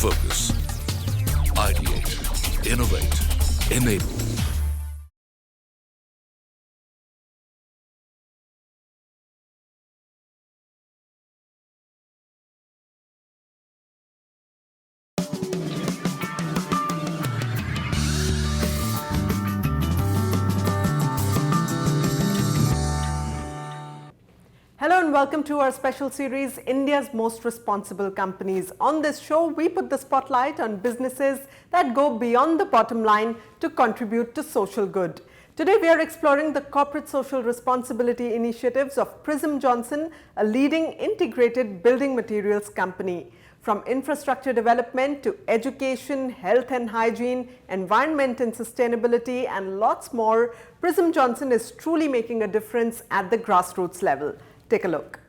Focus. Ideate. Innovate. Enable. Hello and welcome to our special series, India's Most Responsible Companies. On this show, we put the spotlight on businesses that go beyond the bottom line to contribute to social good. Today, we are exploring the corporate social responsibility initiatives of Prism Johnson, a leading integrated building materials company. From infrastructure development to education, health and hygiene, environment and sustainability, and lots more, Prism Johnson is truly making a difference at the grassroots level. Take a look.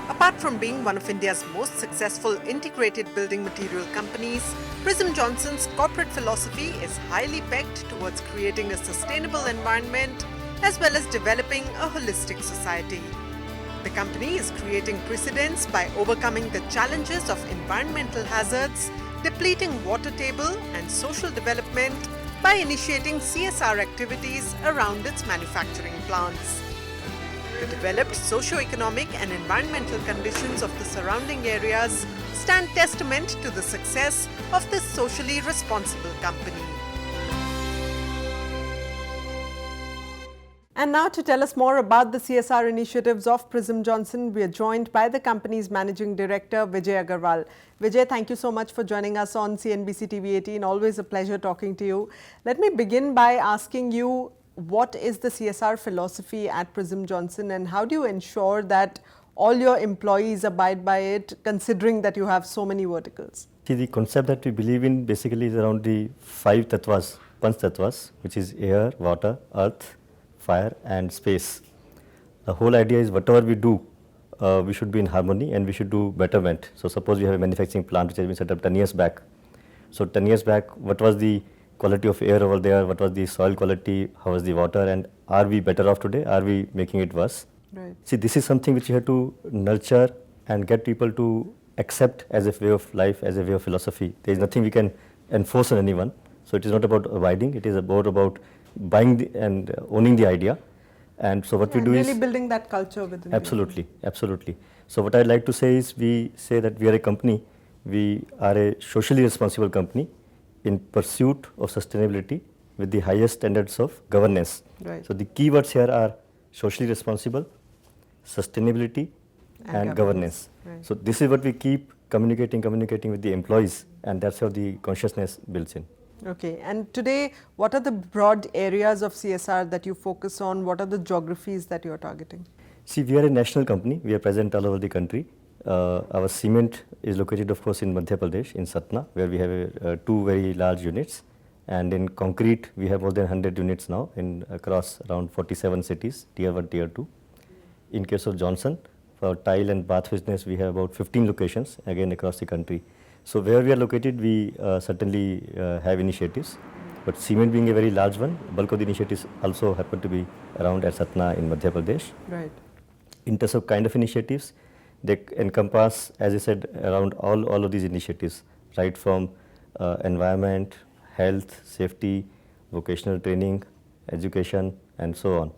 Apart from being one of India's most successful integrated building material companies, Prism Johnson's corporate philosophy is highly pegged towards creating a sustainable environment as well as developing a holistic society. The company is creating precedents by overcoming the challenges of environmental hazards, depleting water table and social development by initiating CSR activities around its manufacturing plants. The developed socio-economic and environmental conditions of the surrounding areas stand testament to the success of this socially responsible company. And now to tell us more about the CSR initiatives of Prism Johnson, we are joined by the company's Managing Director, Vijay Aggarwal. Vijay, thank you so much for joining us on CNBC TV 18. Always a pleasure talking to you. Let me begin by asking you, what is the CSR philosophy at Prism Johnson and how do you ensure that all your employees abide by it, considering that you have so many verticals? See, the concept that we believe in basically is around the 5 tattvas, Panch tattvas, which is air, water, earth, fire and space. The whole idea is whatever we do, we should be in harmony and we should do betterment. So suppose we have a manufacturing plant which has been set up 10 years back. So 10 years back, what was the quality of air over there, what was the soil quality, how was the water, and are we better off today, are we making it worse? Right. See, this is something which you have to nurture and get people to accept as a way of life, as a way of philosophy. There is nothing we can enforce on anyone. So it is not about abiding, it is about buying and owning the idea. And so what we do really is building that culture within. Absolutely, absolutely. So what I'd like to say is, we say that we are a company, we are a socially responsible company in pursuit of sustainability with the highest standards of governance. Right. So the keywords here are socially responsible, sustainability and governance. Right. So this is what we keep communicating with the employees, and that's how the consciousness builds in. Okay, and today what are the broad areas of CSR that you focus on? What are the geographies that you are targeting? See, we are a national company, we are present all over the country. Our cement is located, of course, in Madhya Pradesh, in Satna, where we have 2 very large units. And in concrete, we have more than 100 units now across around 47 cities, Tier 1, Tier 2. In case of Johnson, for tile and bath business, we have about 15 locations, again across the country. So where we are located, we certainly have initiatives. But cement being a very large one, bulk of the initiatives also happen to be around at Satna in Madhya Pradesh. Right. In terms of kind of initiatives, they encompass, as I said, around all of these initiatives, right from environment, health, safety, vocational training, education, and so on.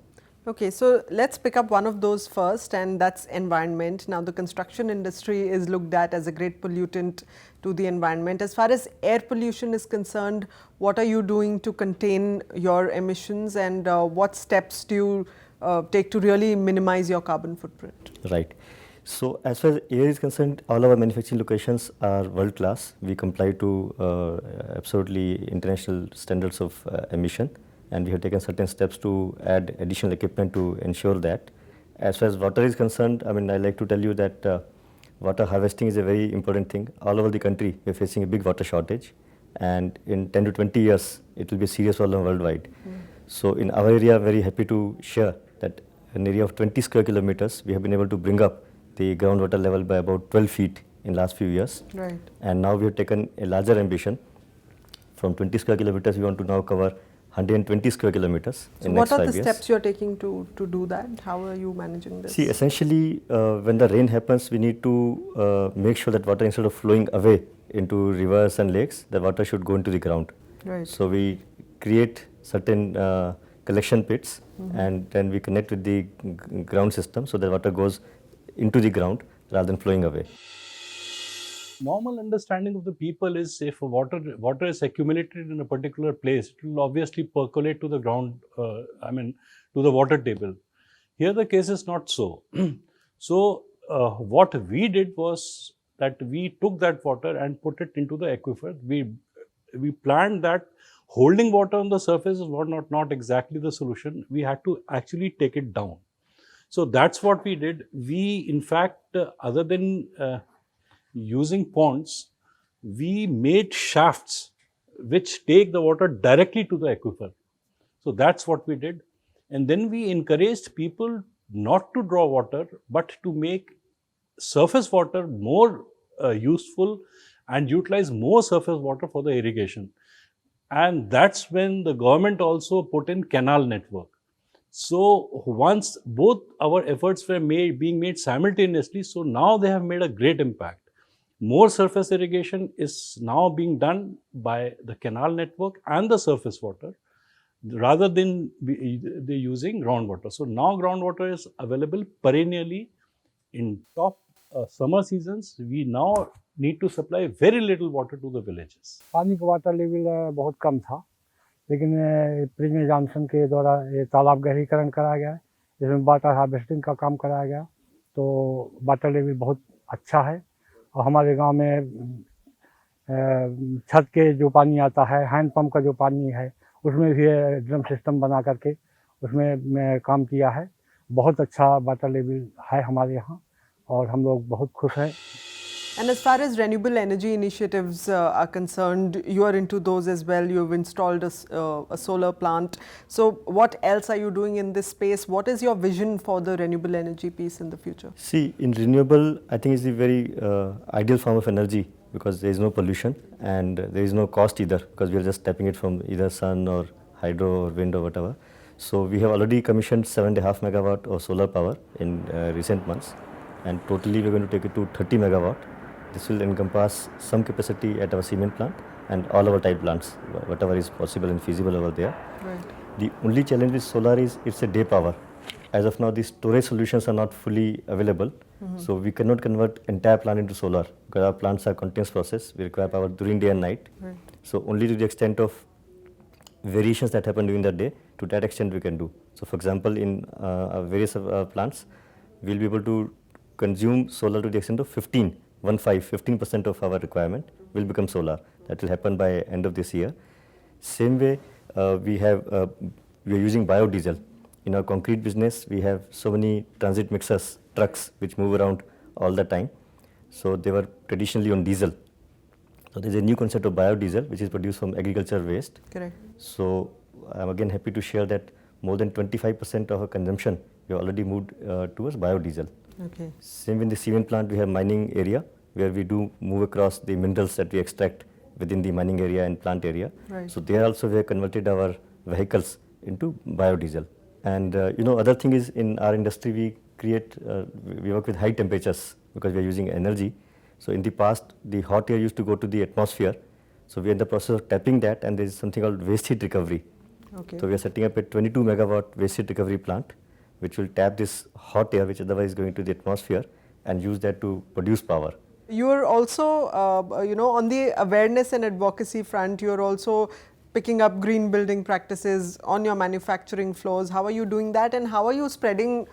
Okay, so let's pick up one of those first, and that's environment. Now, the construction industry is looked at as a great pollutant to the environment. As far as air pollution is concerned, what are you doing to contain your emissions, and what steps do you take to really minimize your carbon footprint? Right. So as far as air is concerned, all our manufacturing locations are world class. We comply to absolutely international standards of emission, and we have taken certain steps to add additional equipment to ensure that. As far as water is concerned, I mean, I like to tell you that water harvesting is a very important thing. All over the country, we are facing a big water shortage, and in 10 to 20 years, it will be a serious problem worldwide. So in our area, very happy to share that an area of 20 square kilometers, we have been able to bring up the groundwater level by about 12 feet in last few years. Right. And now we have taken a larger ambition. From 20 square kilometers, we want to now cover 120 square kilometers So in what next are 5 the years. steps you're taking to do that? How are you managing this? See, essentially, when the rain happens, we need to make sure that water, instead of flowing away into rivers and lakes, the water should go into the ground. Right. So we create certain collection pits, and then we connect with the ground system, so that water goes into the ground rather than flowing away. Normal understanding of the people is, if water is accumulated in a particular place, it will obviously percolate to the ground, to the water table. Here the case is not so. So what we did was that we took that water and put it into the aquifer. We planned that holding water on the surface is not exactly the solution. We had to actually take it down. So that's what we did. We, in fact, other than using ponds, we made shafts which take the water directly to the aquifer. So that's what we did. And then we encouraged people not to draw water, but to make surface water more useful and utilize more surface water for the irrigation. And that's when the government also put in canal network. So once both our efforts were being made simultaneously, so now they have made a great impact. More surface irrigation is now being done by the canal network and the surface water, rather than they using groundwater. So now groundwater is available perennially. In top summer seasons, we now need to supply very little water to the villages. पानी का water level बहुत कम था, लेकिन prism Johnson के द्वारा ये तालाब गहरीकरण कराया गया है, जिसमें वाटर हार्वेस्टिंग का काम कराया गया, तो वाटर लेवल बहुत अच्छा है। और हमारे गांव में छत के जो पानी आता है, हैंड पंप का जो पानी है, उसमें भी ड्रम सिस्टम बना करके उसमें काम किया है। बहुत अच्छा वाटर लेवल है हमारे यहाँ और हम लोग बहुत खुश हैं। And as far as renewable energy initiatives are concerned, you are into those as well. You've installed a solar plant. So what else are you doing in this space? What is your vision for the renewable energy piece in the future? See, in renewable, I think it's a very ideal form of energy, because there is no pollution and there is no cost either, because we are just tapping it from either sun or hydro or wind or whatever. So we have already commissioned 7.5 megawatt of solar power in recent months, and totally we are going to take it to 30 megawatt. This will encompass some capacity at our cement plant and all our type plants, whatever is possible and feasible over there. Right. The only challenge with solar is it's a day power. As of now, the storage solutions are not fully available, so we cannot convert entire plant into solar, because our plants are continuous process. We require power during day and night. Right. So only to the extent of variations that happen during the day, to that extent we can do. So for example, in various plants, we'll be able to consume solar to the extent of 15% of our requirement will become solar. That will happen by end of this year. Same way, we are using biodiesel. In our concrete business, we have so many transit mixers, trucks, which move around all the time. So they were traditionally on diesel. So there's a new concept of biodiesel, which is produced from agriculture waste. Correct. So I'm again happy to share that more than 25% of our consumption, we have already moved towards biodiesel. Okay. Same in the cement plant, we have mining area, where we do move across the minerals that we extract within the mining area and plant area. Right. So there also we have converted our vehicles into biodiesel. And other thing is, in our industry we work with high temperatures, because we are using energy. So in the past, the hot air used to go to the atmosphere. So we are in the process of tapping that, and there is something called waste heat recovery. Okay. So we are setting up a 22 megawatt waste heat recovery plant, which will tap this hot air, which otherwise is going to the atmosphere, and use that to produce power. You are also, on the awareness and advocacy front, you are also picking up green building practices on your manufacturing floors. How are you doing that, and how are you spreading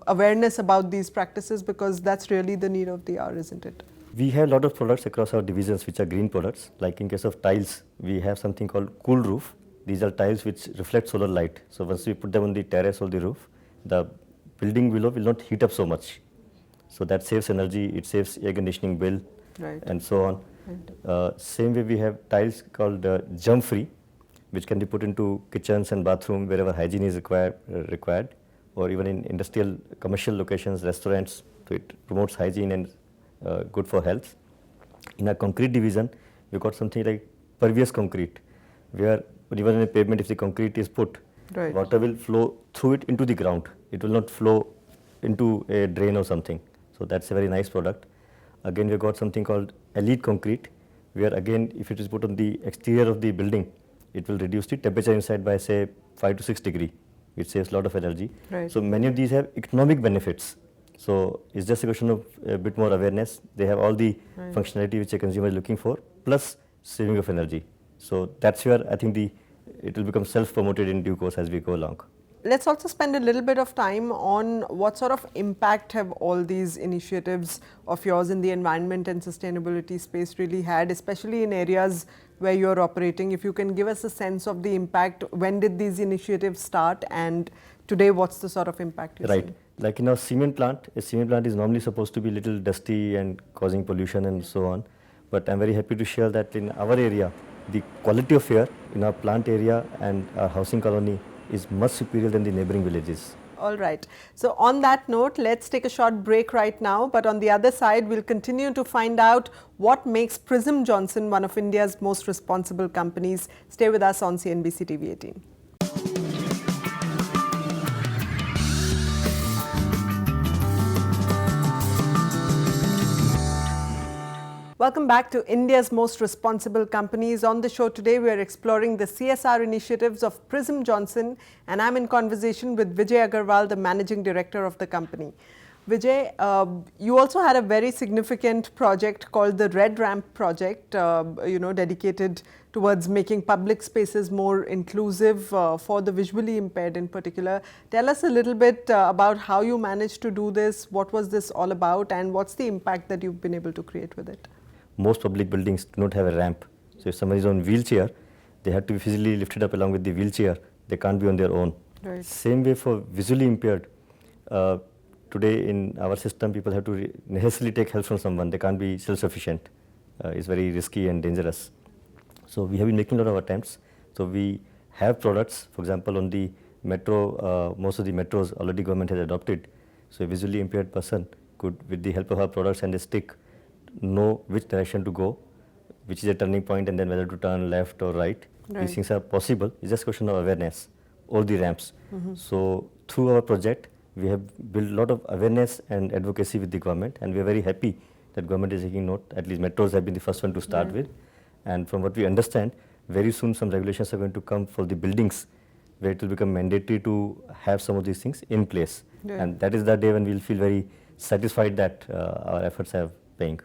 awareness about these practices, because that's really the need of the hour, isn't it? We have a lot of products across our divisions which are green products. Like in case of tiles, we have something called cool roof. These are tiles which reflect solar light. So once we put them on the terrace or the roof, the building below will not heat up so much. So that saves energy, it saves air conditioning bill, Right. and so on. Right. Same way, we have tiles called germ free, which can be put into kitchens and bathroom wherever hygiene is required, or even in industrial commercial locations, restaurants. So it promotes hygiene and good for health. In our concrete division, we got something like pervious concrete, where even in a pavement, if the concrete is put, Right. water will flow through it into the ground. It will not flow into a drain or something. So that's a very nice product. Again, we've got something called elite concrete, where again, if it is put on the exterior of the building, it will reduce the temperature inside by say 5 to 6 degree, which saves a lot of energy. Right. So many of these have economic benefits. So it's just a question of a bit more awareness. They have all the functionality which a consumer is looking for, plus saving of energy. So that's where I think it will become self-promoted in due course as we go along. Let's also spend a little bit of time on what sort of impact have all these initiatives of yours in the environment and sustainability space really had, especially in areas where you're operating. If you can give us a sense of the impact, when did these initiatives start, and today what's the sort of impact you're seeing? Like in our cement plant, a cement plant is normally supposed to be a little dusty and causing pollution and so on. But I'm very happy to share that in our area, the quality of air in our plant area and our housing colony is much superior than the neighboring villages. All right. So on that note, let's take a short break right now. But on the other side, we'll continue to find out what makes Prism Johnson one of India's most responsible companies. Stay with us on CNBC TV 18. Welcome back to India's most responsible companies. On the show today, we are exploring the CSR initiatives of Prism Johnson, and I'm in conversation with Vijay Aggarwal, the managing director of the company. Vijay, you also had a very significant project called the Red Ramp project, dedicated towards making public spaces more inclusive for the visually impaired in particular. Tell us a little bit about how you managed to do this, what was this all about, and what's the impact that you've been able to create with it? Most public buildings do not have a ramp. So if somebody is on wheelchair, they have to be physically lifted up along with the wheelchair. They can't be on their own. Right. Same way for visually impaired. Today in our system, people have to necessarily take help from someone. They can't be self-sufficient. It's very risky and dangerous. So we have been making a lot of attempts. So we have products, for example, on the metro, most of the metros already government has adopted. So a visually impaired person could, with the help of our products and a stick, know which direction to go, which is a turning point, and then whether to turn left or right. These things are possible. It's just a question of awareness, all the ramps. So through our project, we have built a lot of awareness and advocacy with the government, and we are very happy that government is taking note. At least metros have been the first one to start with. And from what we understand, very soon some regulations are going to come for the buildings where it will become mandatory to have some of these things in place. And that is the day when we'll feel very satisfied that our efforts are paying.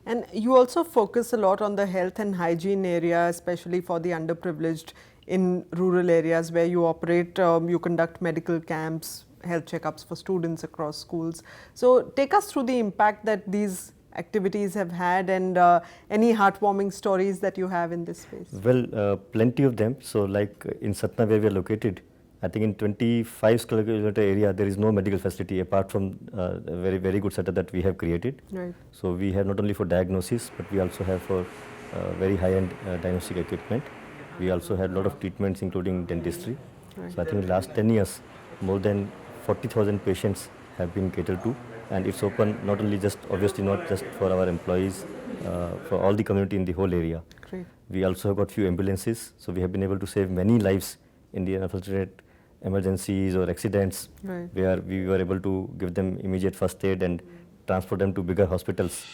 And you also focus a lot on the health and hygiene area, especially for the underprivileged in rural areas where you operate. You conduct medical camps, health checkups for students across schools. So take us through the impact that these activities have had, and any heartwarming stories that you have in this space. Well, plenty of them. So like in Satna where we are located, I think in 25 square kilometer area, there is no medical facility apart from a very, very good setup that we have created. Right. So we have not only for diagnosis, but we also have for very high-end diagnostic equipment. We also had a lot of treatments, including dentistry. So I think in the last 10 years, more than 40,000 patients have been catered to. And it's open not only just, obviously not just for our employees, for all the community in the whole area. Great. We also have got few ambulances. So we have been able to save many lives in the unfortunate emergencies or accidents, where we were able to give them immediate first aid and transport them to bigger hospitals.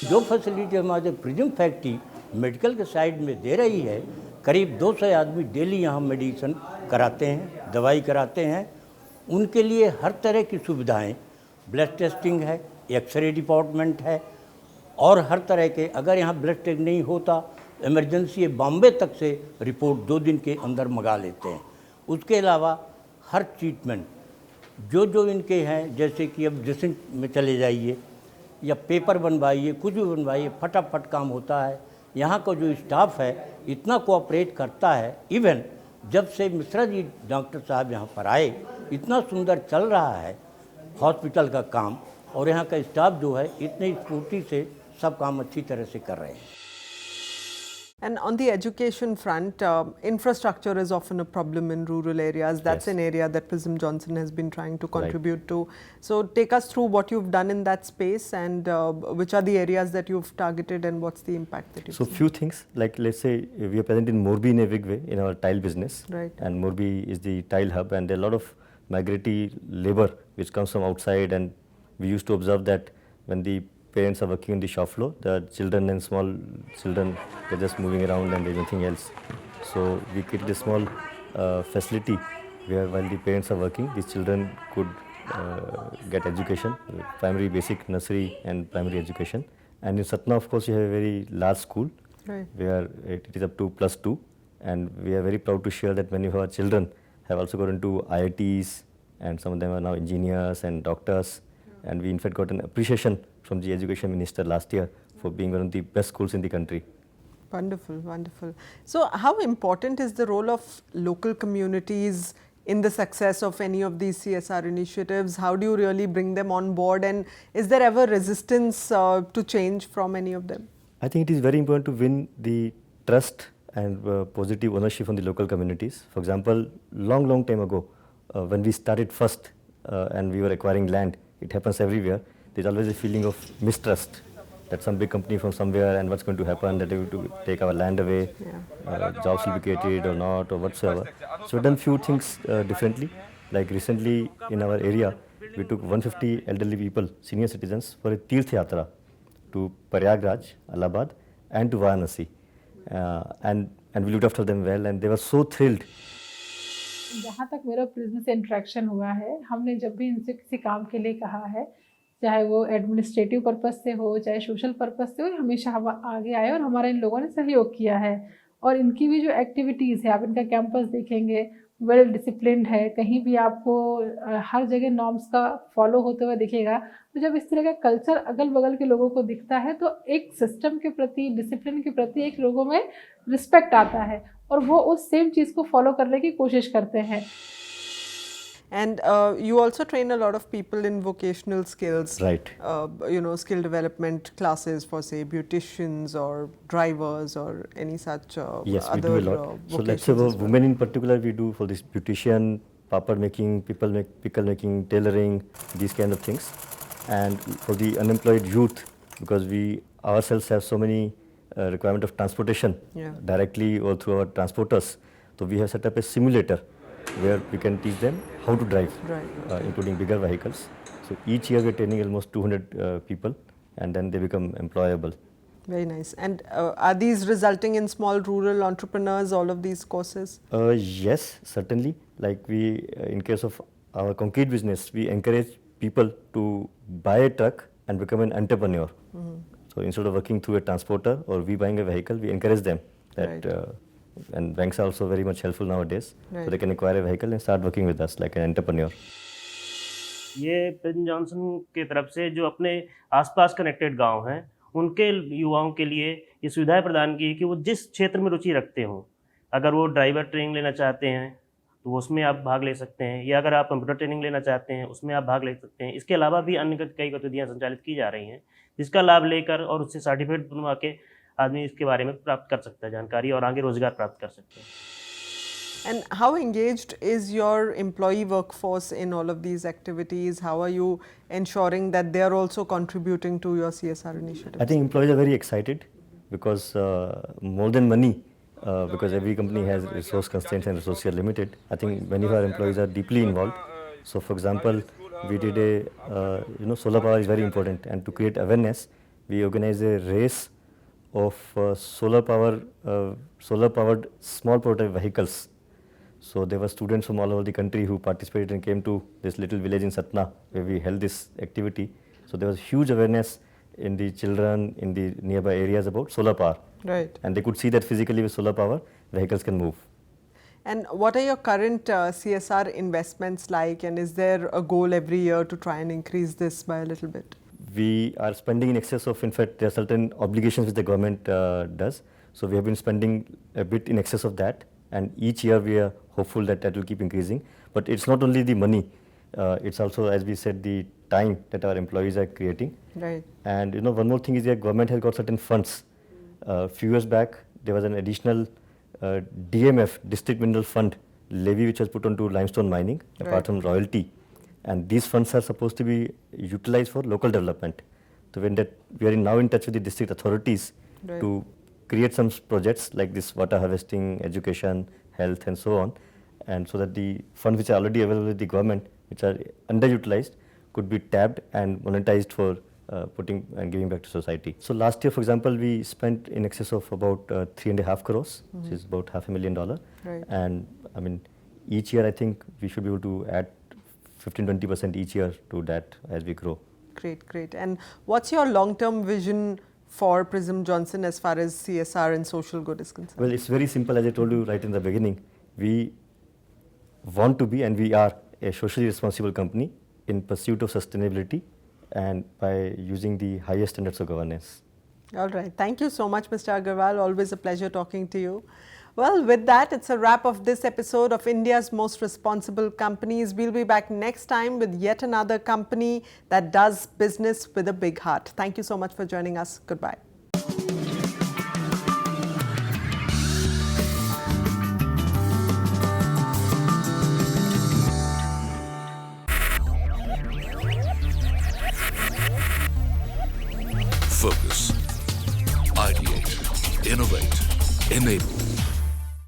जो facility हमारे prism factory medical के side में दे रही है, करीब 200 आदमी daily यहाँ medicine कराते हैं, दवाई कराते हैं. उनके लिए हर तरह की सुविधाएं, ब्लड टेस्टिंग है, एक्सरे डिपार्टमेंट है, और हर तरह के, अगर यहाँ ब्लड टेस्ट नहीं होता, इमरजेंसी बॉम्बे तक से रिपोर्ट 2 दिन के अंदर मंगा लेते हैं. उसके अलावा हर ट्रीटमेंट जो इनके हैं, जैसे कि अब ड्रेसिंग में चले जाइए या पेपर बनवाइए, कुछ भी बनवाइए, फटाफट काम होता है. यहाँ का जो स्टाफ है इतना कोऑपरेट करता है. इवन जब से मिश्रा जी डॉक्टर साहब यहाँ पर आए, इतना सुंदर चल रहा है हॉस्पिटल का काम, और यहाँ का स्टाफ जो है इतनी स्फूर्ति से सब काम अच्छी तरह से कर रहे हैं. And on the education front, infrastructure is often a problem in rural areas. That's Yes. an area that Prism Johnson has been trying to contribute to. So take us through what you've done in that space and which are the areas that you've targeted and what's the impact that you've So seen. few things, like let's say we are present in Morbi in a big way in our tile business. Right. And Morbi is the tile hub, and there are a lot of migratory labor which comes from outside, and we used to observe that when the parents are working on the shop floor, the children and small children, they're just moving around and there's nothing else. So we created a small facility where while the parents are working, these children could get education, primary, basic, nursery and primary education. And in Satna, of course, we have a very large school, Right. where it is up to +2, and we are very proud to share that many of our children have also got into IITs, and some of them are now engineers and doctors. And we in fact got an appreciation from the Education Minister last year for being one of the best schools in the country. Wonderful, wonderful. So how important is the role of local communities in the success of any of these CSR initiatives? How do you really bring them on board, and is there ever resistance to change from any of them? I think it is very important to win the trust and positive ownership from the local communities. For example, long time ago, when we started first and we were acquiring land, it happens everywhere. There's always a feeling of mistrust that some big company from somewhere and what's going to happen, that they will to take our land away, jobs will be created or not or whatsoever. So we've done few things differently. Like recently in our area, we took 150 elderly people, senior citizens, for a Tirth Yatra to Prayagraj, Allahabad and to Varanasi. And we looked after them well, and they were so thrilled. जहाँ तक मेरा prism से interaction हुआ है, हमने जब भी इनसे किसी काम के लिए कहा है, चाहे वो एडमिनिस्ट्रेटिव पर्पस से हो, चाहे सोशल पर्पस से हो, हमेशा हम आगे आए और हमारा इन लोगों ने सहयोग किया है। और इनकी भी जो एक्टिविटीज़ है, आप इनका कैंपस देखेंगे, वेल डिसिप्लिन्ड है, कहीं भी आपको हर जगह नॉर्म्स का फॉलो होते हुए दिखेगा। तो जब इस तरह का कल्चर अगल बगल के लोगों को दिखता है, तो एक सिस्टम के प्रति, डिसिप्लिन के प्रति एक लोगों में रिस्पेक्ट आता है और वो उस सेम चीज़ को फॉलो करने की कोशिश करते हैं। And you also train a lot of people in vocational skills. Right. You know, skill development classes for, say, beauticians or drivers or any such Yes, we other do a lot. So let's say vocations for as well. women in particular, we do for this beautician, papad making, pickle making, tailoring, these kind of things. And for the unemployed youth, because we ourselves have so many requirement of transportation directly or through our transporters, so we have set up a simulator where we can teach them how to drive, including bigger vehicles. So each year we are training almost 200 people, and then they become employable. Very nice. And are these resulting in small rural entrepreneurs, all of these courses? Yes, certainly. Like we, in case of our concrete business, we encourage people to buy a truck and become an entrepreneur. So instead of working through a transporter or we buying a vehicle, we encourage them that, and banks are also very much helpful nowadays. So they can acquire a vehicle and start working with us like an entrepreneur. ये prism Johnson के तरफ से जो अपने आसपास connected गांव हैं, उनके युवाओं के लिए ये सुविधाएं प्रदान की है कि वो जिस क्षेत्र में रुचि रखते हों, अगर वो ड्राइवर ट्रेनिंग लेना चाहते हैं तो उसमें आप भाग ले सकते हैं, या अगर आप कंप्यूटर ट्रेनिंग लेना चाहते हैं उसमें आप भाग ले सकते हैं। इसके अलावा भी अन्य कई गतिविधियाँ संचालित की जा रही हैं, जिसका लाभ लेकर और उससे सर्टिफिकेट बनवा के आदमी इसके बारे में प्राप्त कर सकता है जानकारी और आगे रोजगार प्राप्त कर सकते हैं। And how engaged is your employee workforce in all of these activities? How are you ensuring that they are also contributing to your CSR initiatives? I think employees are very excited because more than money, because every company has resource constraints and resources are limited. I think many of our employees are deeply involved. So, for example, we did a, solar power is very important, and to create awareness, we organized a race of solar powered small prototype vehicles. So there were students from all over the country who participated and came to this little village in Satna where we held this activity. So there was huge awareness in the children in the nearby areas about solar power. Right. And they could see that physically with solar power, vehicles can move. And what are your current CSR investments like, and is there a goal every year to try and increase this by a little bit? We are spending in excess of, in fact, there are certain obligations which the government does. So we have been spending a bit in excess of that. And each year we are hopeful that that will keep increasing. But it's not only the money, it's also, as we said, the time that our employees are creating. Right. And one more thing is that government has got certain funds. A few years back, there was an additional DMF, District Mineral Fund levy, which was put onto limestone mining, apart from royalty. And these funds are supposed to be utilized for local development. So when that, we are now in touch with the district authorities to create some projects like this water harvesting, education, health, and so on, and so that the funds which are already available with the government, which are underutilized, could be tapped and monetized for putting and giving back to society. So last year, for example, we spent in excess of about 3.5 crores, which is about $500,000. And I mean, each year I think we should be able to add 15-20% each year to that as we grow. Great, great. And what's your long-term vision for Prism Johnson as far as CSR and social good is concerned? Well, it's very simple, as I told you right in the beginning. We want to be, and we are, a socially responsible company in pursuit of sustainability and by using the highest standards of governance. All right. Thank you so much, Mr. Aggarwal. Always a pleasure talking to you. Well, with that, it's a wrap of this episode of India's Most Responsible Companies. We'll be back next time with yet another company that does business with a big heart. Thank you so much for joining us. Goodbye. Focus. Ideate. Innovate. Enable.